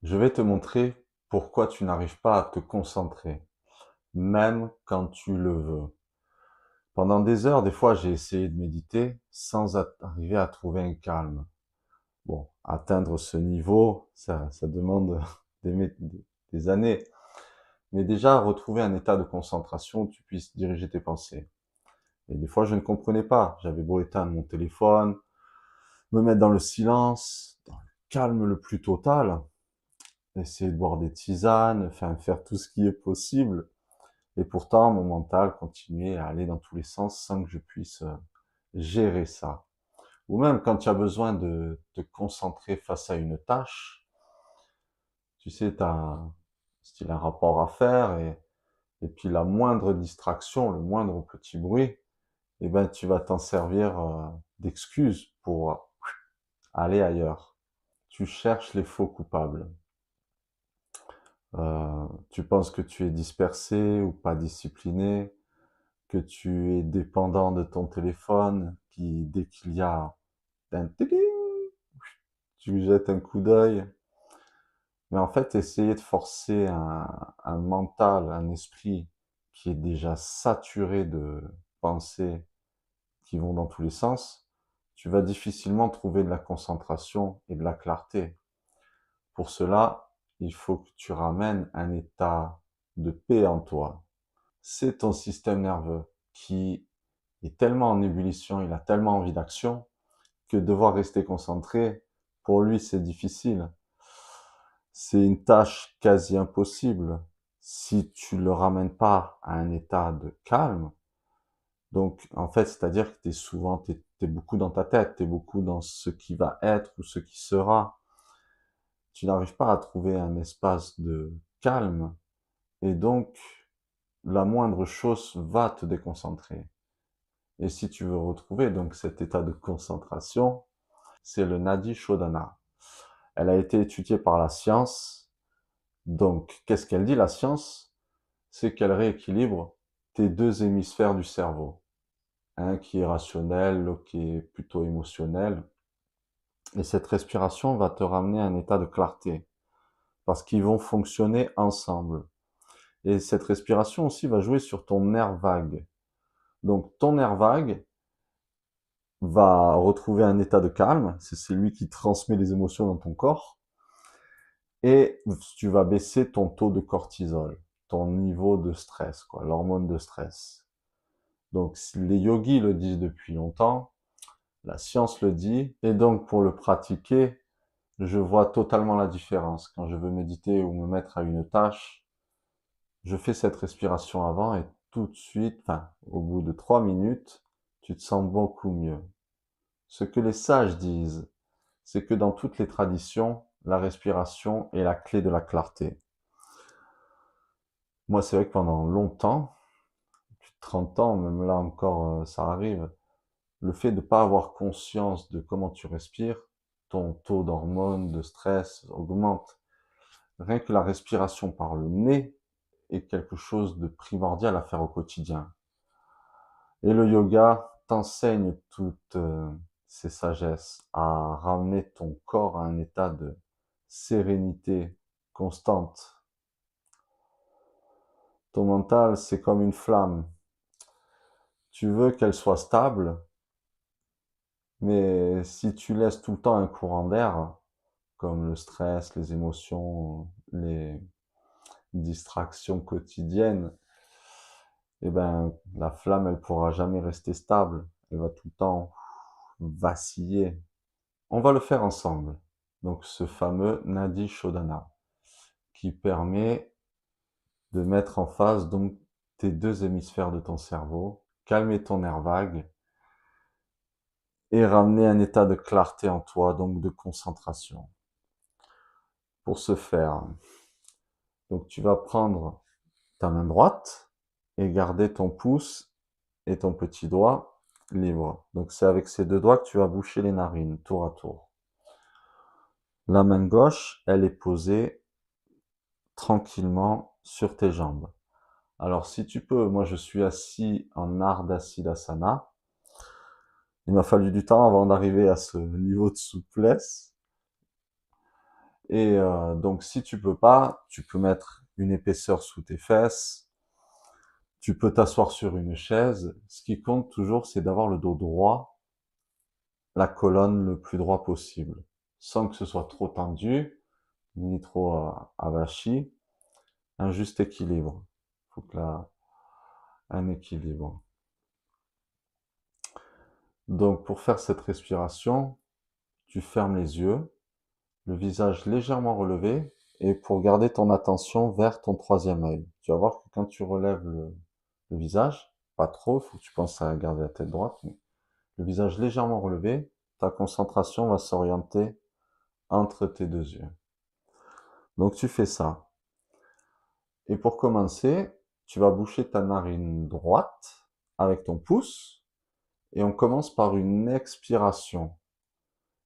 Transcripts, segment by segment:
Je vais te montrer pourquoi tu n'arrives pas à te concentrer, même quand tu le veux. Pendant des heures, des fois, j'ai essayé de méditer sans arriver à trouver un calme. Bon, atteindre ce niveau, ça demande des années. Mais déjà, retrouver un état de concentration où tu puisses diriger tes pensées. Et des fois, je ne comprenais pas. J'avais beau éteindre mon téléphone, me mettre dans le silence, dans le calme le plus total, essayer de boire des tisanes, enfin, faire tout ce qui est possible. Et pourtant, mon mental continuait à aller dans tous les sens sans que je puisse gérer ça. Ou même quand tu as besoin de te concentrer face à une tâche, tu sais, tu as style un rapport à faire et puis la moindre distraction, le moindre petit bruit, eh ben, tu vas t'en servir d'excuse pour aller ailleurs. Tu cherches les faux coupables. Tu penses que tu es dispersé ou pas discipliné, que tu es dépendant de ton téléphone, qui dès qu'il y a un tiling, tu jettes un coup d'œil. Mais en fait, essayer de forcer un mental, un esprit qui est déjà saturé de pensées qui vont dans tous les sens, tu vas difficilement trouver de la concentration et de la clarté. Pour cela, il faut que tu ramènes un état de paix en toi. C'est ton système nerveux qui est tellement en ébullition, il a tellement envie d'action, que devoir rester concentré, pour lui, c'est difficile. C'est une tâche quasi impossible si tu le ramènes pas à un état de calme. Donc, en fait, c'est-à-dire que t'es beaucoup dans ta tête, t'es beaucoup dans ce qui va être ou ce qui sera. Tu n'arrives pas à trouver un espace de calme et donc la moindre chose va te déconcentrer. Et si tu veux retrouver donc cet état de concentration, c'est le Nadi Shodhana. Elle a été étudiée par la science. Donc, qu'est-ce qu'elle dit, la science? C'est qu'elle rééquilibre tes deux hémisphères du cerveau. Un qui est rationnel, l'autre qui est plutôt émotionnel. Et cette respiration va te ramener à un état de clarté. Parce qu'ils vont fonctionner ensemble. Et cette respiration aussi va jouer sur ton nerf vague. Donc, ton nerf vague va retrouver un état de calme. C'est lui qui transmet les émotions dans ton corps. Et tu vas baisser ton taux de cortisol, ton niveau de stress, quoi, l'hormone de stress. Donc les yogis le disent depuis longtemps, la science le dit, et donc pour le pratiquer, je vois totalement la différence. Quand je veux méditer ou me mettre à une tâche, je fais cette respiration avant et tout de suite, enfin, au bout de 3 minutes, tu te sens beaucoup mieux. Ce que les sages disent, c'est que dans toutes les traditions, la respiration est la clé de la clarté. Moi, c'est vrai que pendant longtemps, plus de 30 ans, même là encore, ça arrive, le fait de ne pas avoir conscience de comment tu respires, ton taux d'hormones, de stress augmente. Rien que la respiration par le nez est quelque chose de primordial à faire au quotidien. Et le yoga t'enseigne toutes ces sagesses à ramener ton corps à un état de sérénité constante. Ton mental, c'est comme une flamme. Tu veux qu'elle soit stable, mais si tu laisses tout le temps un courant d'air, comme le stress, les émotions, les distractions quotidiennes, eh ben, la flamme, elle pourra jamais rester stable. Elle va tout le temps vaciller. On va le faire ensemble. Donc, ce fameux Nadi Shodhana, qui permet de mettre en phase donc tes deux hémisphères de ton cerveau, calmer ton nerf vague et ramener un état de clarté en toi, donc de concentration. Pour ce faire, donc tu vas prendre ta main droite et garder ton pouce et ton petit doigt libres. Donc c'est avec ces deux doigts que tu vas boucher les narines, tour à tour. La main gauche, elle est posée tranquillement sur tes jambes. Alors si tu peux, moi je suis assis en Ardha Siddhasana. Il m'a fallu du temps avant d'arriver à ce niveau de souplesse. Et donc, si tu peux pas, tu peux mettre une épaisseur sous tes fesses, tu peux t'asseoir sur une chaise. Ce qui compte toujours, c'est d'avoir le dos droit, la colonne le plus droit possible, sans que ce soit trop tendu, ni trop avachi. Un juste équilibre. Il faut que là, un équilibre. Donc, pour faire cette respiration, tu fermes les yeux, le visage légèrement relevé, et pour garder ton attention vers ton troisième œil. Tu vas voir que quand tu relèves le visage, pas trop, il faut que tu penses à garder la tête droite, mais le visage légèrement relevé, ta concentration va s'orienter entre tes deux yeux. Donc tu fais ça. Et pour commencer, tu vas boucher ta narine droite avec ton pouce, et on commence par une expiration.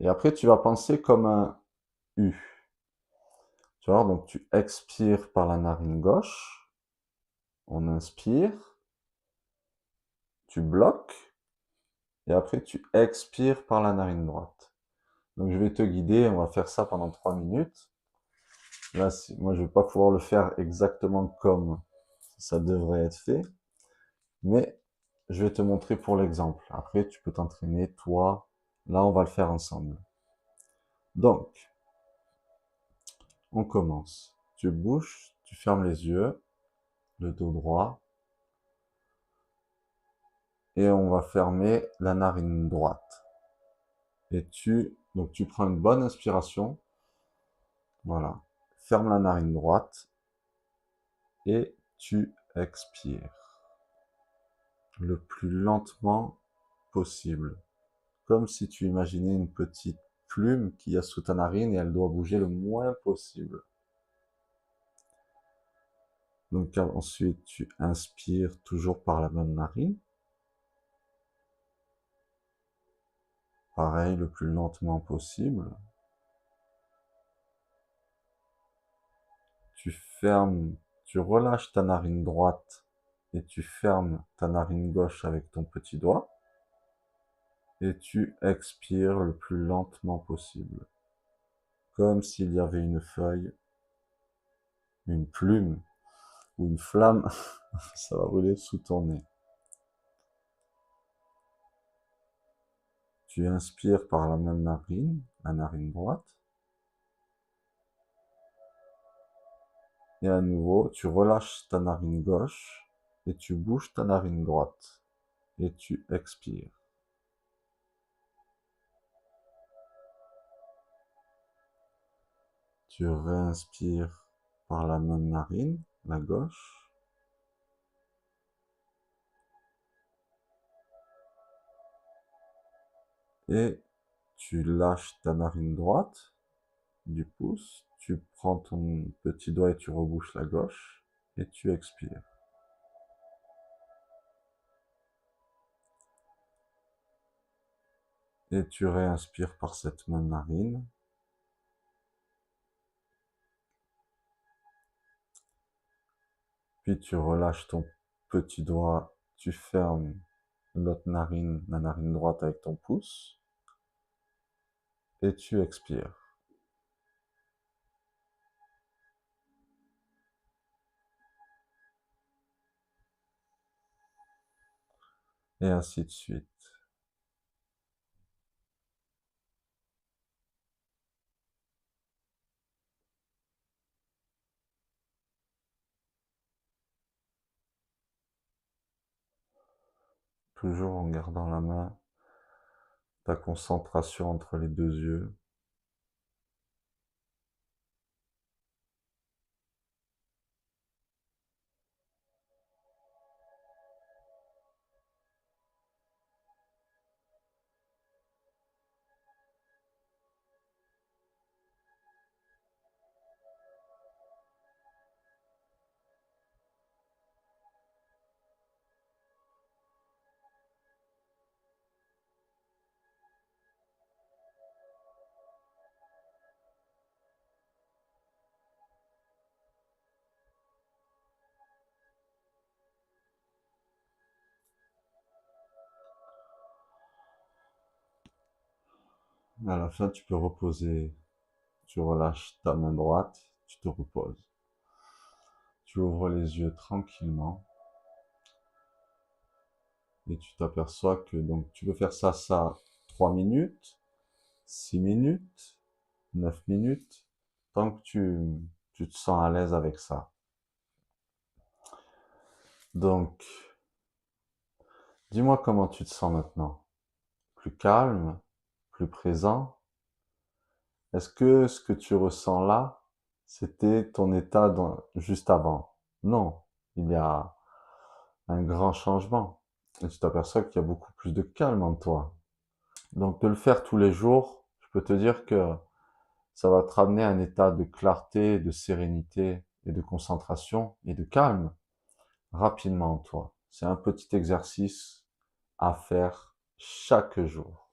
Et après, tu vas penser comme un U. Tu vois, donc tu expires par la narine gauche, on inspire, tu bloques, et après tu expires par la narine droite. Donc je vais te guider, on va faire ça pendant 3 minutes. Là, moi je vais pas pouvoir le faire exactement comme ça devrait être fait, mais je vais te montrer pour l'exemple. Après, tu peux t'entraîner, toi. Là, on va le faire ensemble. Donc, on commence. Tu bouges, tu fermes les yeux, le dos droit, et on va fermer la narine droite. Et donc tu prends une bonne inspiration, voilà. Ferme la narine droite et tu expires le plus lentement possible. Comme si tu imaginais une petite plume qu'il y a sous ta narine et elle doit bouger le moins possible. Donc ensuite, tu inspires toujours par la même narine. Pareil, le plus lentement possible. Tu fermes, tu relâches ta narine droite et tu fermes ta narine gauche avec ton petit doigt. Et tu expires le plus lentement possible. Comme s'il y avait une feuille, une plume ou une flamme, ça va rouler sous ton nez. Tu inspires par la même narine, la narine droite. Et à nouveau, tu relâches ta narine gauche et tu bouges ta narine droite. Et tu expires. Tu réinspires par la même narine, la gauche. Et tu lâches ta narine droite du pouce. Tu prends ton petit doigt et tu rebouches la gauche. Et tu expires. Et tu réinspires par cette même narine. Puis tu relâches ton petit doigt, tu fermes l'autre narine, la narine droite avec ton pouce. Et tu expires. Et ainsi de suite. Toujours en gardant la main, ta concentration entre les deux yeux. À la fin, tu peux reposer, Tu relâches ta main droite, tu te reposes. Tu ouvres les yeux tranquillement et tu t'aperçois que donc tu peux faire ça 3 minutes, 6 minutes, 9 minutes, tant que tu te sens à l'aise avec ça. Donc, dis-moi comment tu te sens maintenant. Plus calme, plus présent. Est-ce que ce que tu ressens là, c'était ton état juste avant? Non, il y a un grand changement. Et tu t'aperçois qu'il y a beaucoup plus de calme en toi. Donc de le faire tous les jours, je peux te dire que ça va te ramener à un état de clarté, de sérénité et de concentration et de calme rapidement en toi. C'est un petit exercice à faire chaque jour.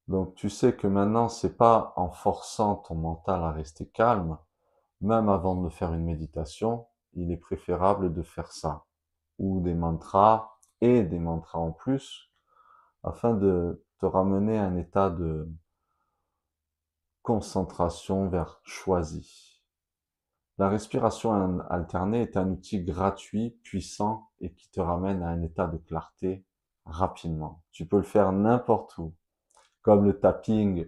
Donc tu sais que maintenant, c'est pas en forçant ton mental à rester calme, même avant de faire une méditation, il est préférable de faire ça. Ou des mantras et des mantras en plus, afin de te ramener à un état de concentration vers choisi. La respiration alternée est un outil gratuit, puissant et qui te ramène à un état de clarté rapidement. Tu peux le faire n'importe où, comme le tapping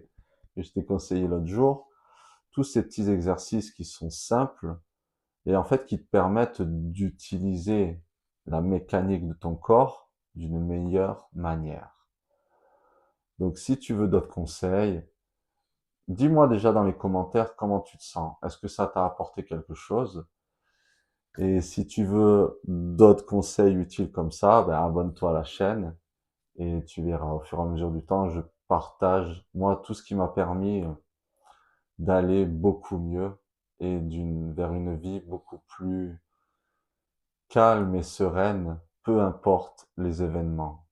que je t'ai conseillé l'autre jour. Tous ces petits exercices qui sont simples et en fait qui te permettent d'utiliser la mécanique de ton corps d'une meilleure manière. Donc si tu veux d'autres conseils, dis-moi déjà dans les commentaires comment tu te sens. Est-ce que ça t'a apporté quelque chose? Et si tu veux d'autres conseils utiles comme ça, ben abonne-toi à la chaîne et tu verras au fur et à mesure du temps, je partage moi tout ce qui m'a permis d'aller beaucoup mieux et vers une vie beaucoup plus calme et sereine, peu importe les événements.